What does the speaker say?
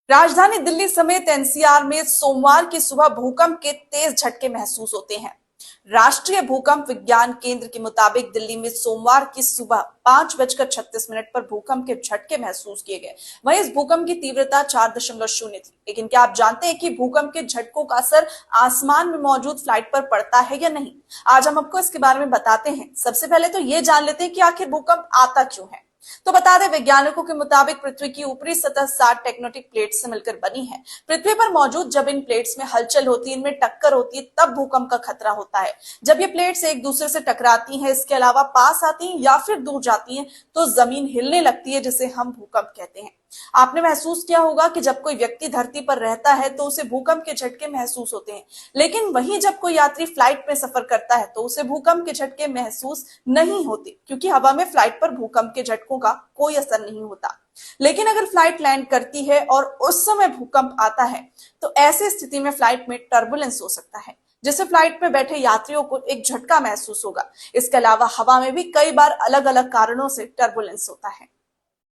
राजधानी दिल्ली समेत एनसीआर में सोमवार की सुबह भूकंप के तेज झटके महसूस होते हैं। राष्ट्रीय भूकंप विज्ञान केंद्र के मुताबिक दिल्ली में सोमवार की सुबह 5:36 पर भूकंप के झटके महसूस किए गए। वहीं इस भूकंप की तीव्रता 4.0 थी। लेकिन क्या आप जानते हैं कि भूकंप के झटकों का असर आसमान में मौजूद फ्लाइट पर पड़ता है या नहीं? आज हम आपको इसके बारे में बताते हैं। सबसे पहले तो ये जान लेते हैं कि आखिर भूकंप आता क्यों है। तो बता दें, वैज्ञानिकों के मुताबिक पृथ्वी की ऊपरी सतह 7 टेक्टोनिक प्लेट्स से मिलकर बनी है। पृथ्वी पर मौजूद जब इन प्लेट्स में हलचल होती है, इनमें टक्कर होती है, तब भूकंप का खतरा होता है। जब ये प्लेट्स एक दूसरे से टकराती हैं, इसके अलावा पास आती हैं या फिर दूर जाती हैं, तो जमीन हिलने लगती है, जिसे हम भूकंप कहते हैं। आपने महसूस किया होगा कि जब कोई व्यक्ति धरती पर रहता है तो उसे भूकंप के झटके महसूस होते हैं, लेकिन वहीं जब कोई यात्री फ्लाइट में सफर करता है तो उसे भूकंप के झटके महसूस नहीं होते, क्योंकि हवा में फ्लाइट पर भूकंप के झटकों का कोई असर नहीं होता। लेकिन अगर फ्लाइट लैंड करती है और उस समय भूकंप आता है, तो ऐसी स्थिति में फ्लाइट में टर्बुलेंस हो सकता है, जिससे फ्लाइट में बैठे यात्रियों को एक झटका महसूस होगा। इसके अलावा हवा में भी कई बार अलग अलग कारणों से टर्बुलेंस होता है।